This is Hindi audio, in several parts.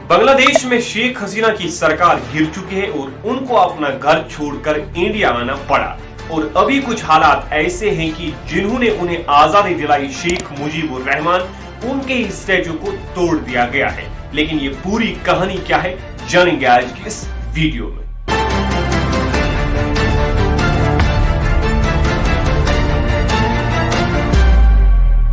बांग्लादेश में शेख हसीना की सरकार गिर चुकी है और उनको अपना घर छोड़कर इंडिया आना पड़ा। और अभी कुछ हालात ऐसे हैं कि जिन्होंने उन्हें आजादी दिलाई, शेख मुजीबुर रहमान, उनके स्टैचू को तोड़ दिया गया है। लेकिन ये पूरी कहानी क्या है, जानेंगे आज की इस वीडियो में।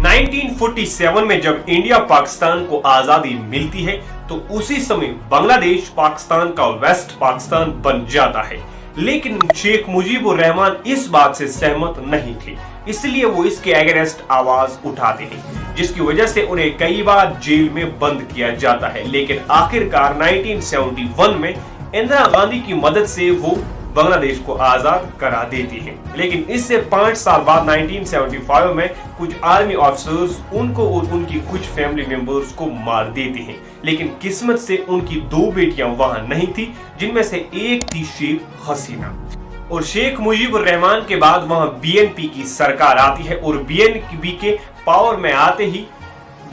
नाइनटीन 47 में जब इंडिया पाकिस्तान को आजादी मिलती है तो उसी समय बांग्लादेश पाकिस्तान का वेस्ट पाकिस्तान बन जाता है। लेकिन शेख मुजीबुर रहमान इस बात से सहमत नहीं थे, इसलिए वो इसके अगेंस्ट आवाज उठाते हैं, जिसकी वजह से उन्हें कई बार जेल में बंद किया जाता है। लेकिन आखिरकार 1971 में इंदिरा गांधी की मदद से वो बांग्लादेश को आजाद करा देती है। लेकिन इससे 5 साल बाद 1975 में कुछ आर्मी ऑफिसर्स उनको और उनकी कुछ फैमिली मेंबर्स को मार देते हैं। लेकिन किस्मत से उनकी 2 बेटियां वहां नहीं थी, जिनमें से एक थी शेख हसीना। और शेख मुजीबुर रहमान के बाद वहां बीएनपी की सरकार आती है और बीएनपी के पावर में आते ही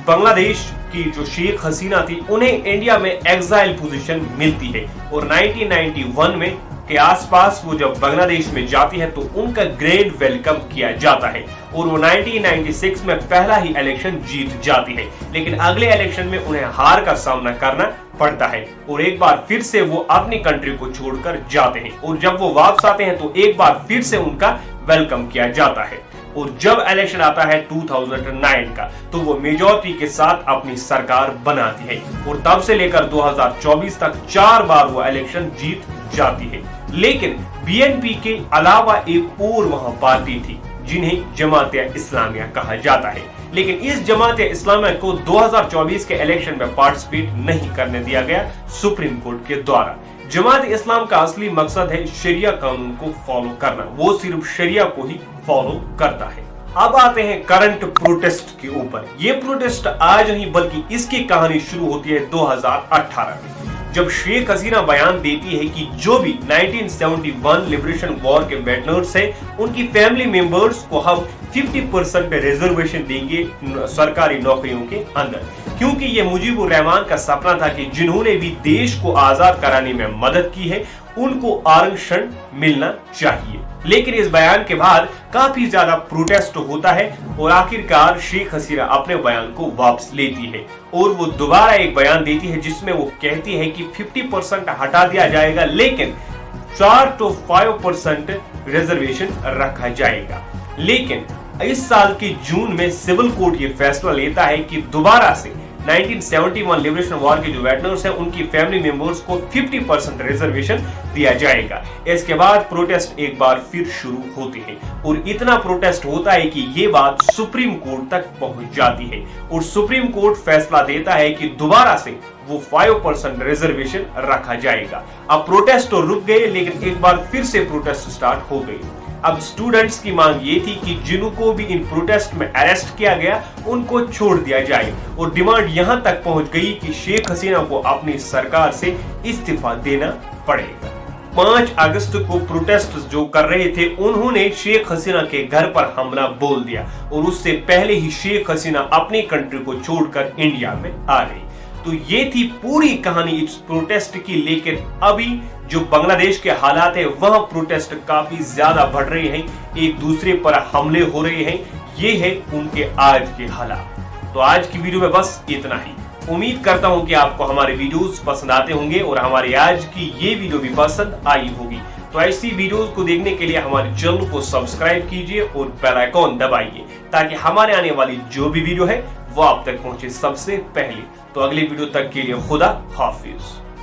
बांग्लादेश की जो शेख हसीना थी उन्हें इंडिया में एक्साइल पोजीशन मिलती है। और 1991 में के आसपास वो जब बांग्लादेश में जाती है तो उनका ग्रैंड वेलकम किया जाता है और वो 1996 में पहला ही इलेक्शन जीत जाती है। लेकिन अगले इलेक्शन में उन्हें हार का सामना करना पड़ता है और एक बार फिर से वो अपनी कंट्री को छोड़कर जाते हैं। और जब वो वापस आते हैं तो एक बार फिर से उनका वेलकम किया जाता है। और जब इलेक्शन आता है 2009 का तो वो मेजॉरिटी के साथ अपनी सरकार बनाती है और तब से लेकर 2024 तक 4 बार वो इलेक्शन जीत जाती है। लेकिन बीएनपी के अलावा एक और वहां पार्टी थी जिन्हें जमात-ए-इस्लामिया कहा जाता है। लेकिन इस जमात-ए-इस्लामिया को 2024 के इलेक्शन में पार्टिसिपेट नहीं करने दिया गया सुप्रीम कोर्ट के द्वारा। जमात-ए-इस्लाम का असली मकसद है शरिया कानून को फॉलो करना, वो सिर्फ शरिया को ही फॉलो करता है। अब आते हैं करंट प्रोटेस्ट के ऊपर। ये प्रोटेस्ट आज नहीं बल्कि इसकी कहानी शुरू होती है 2018 में, जब शेख हसीना बयान देती है कि जो भी 1971 लिबरेशन वॉर के वेटरन्स हैं उनकी फैमिली मेंबर्स को हम 50% रिजर्वेशन देंगे सरकारी नौकरियों के अंदर, क्योंकि ये मुजीबुर रहमान का सपना था कि जिन्होंने भी देश को आजाद कराने में मदद की है उनको आरक्षण मिलना चाहिए। लेकिन इस बयान के बाद काफी ज्यादा प्रोटेस्ट होता है और आखिरकार शेख हसीना अपने बयान को वापस लेती है और वो दोबारा एक बयान देती है जिसमें वो कहती है कि 50% हटा दिया जाएगा, लेकिन 4 to 5% रिजर्वेशन रखा जाएगा। लेकिन इस साल के जून में सिविल कोर्ट ये फैसला लेता है कि दोबारा से 1971 लिबरेशन वॉर के जो वेटरन्स हैं उनकी फैमिली मेंबर्स को 50% रिजर्वेशन दिया जाएगा। इसके बाद प्रोटेस्ट एक बार फिर शुरू होते हैं और इतना प्रोटेस्ट होता है कि ये बात सुप्रीम कोर्ट तक पहुंच जाती है और सुप्रीम कोर्ट फैसला देता है कि दोबारा से वो 5% रिजर्वेशन रखा जाएगा। अब प्रोटेस्ट तो रुक गए, लेकिन एक बार फिर से प्रोटेस्ट स्टार्ट हो गई। अब स्टूडेंट्स की मांग ये थी कि जिनको भी इन प्रोटेस्ट में अरेस्ट किया गया उनको छोड़ दिया जाए और डिमांड यहां तक पहुंच गई कि शेख हसीना को अपनी सरकार से इस्तीफा देना पड़ेगा। 5 अगस्त को प्रोटेस्ट जो कर रहे थे उन्होंने शेख हसीना के घर पर हमला बोल दिया और उससे पहले ही शेख हसीना अपनी कंट्री को छोड़कर इंडिया में आ गई। तो ये थी पूरी कहानी इस प्रोटेस्ट की। लेकिन अभी जो बांग्लादेश के हालात है वहां प्रोटेस्ट काफी ज्यादा बढ़ रहे हैं, एक दूसरे पर हमले हो रहे हैं। ये है उनके आज के हालात। तो आज की वीडियो में बस इतना ही। उम्मीद करता हूं कि आपको हमारे वीडियोस पसंद आते होंगे और हमारी आज की ये वीडियो भी पसंद आई होगी। तो ऐसी वीडियोस को देखने के लिए हमारे चैनल को सब्सक्राइब कीजिए और बेल आइकॉन दबाइए ताकि हमारे आने वाली जो भी वीडियो है वो आप तक पहुंचे सबसे पहले। तो अगली वीडियो तक के लिए खुदा हाफिज।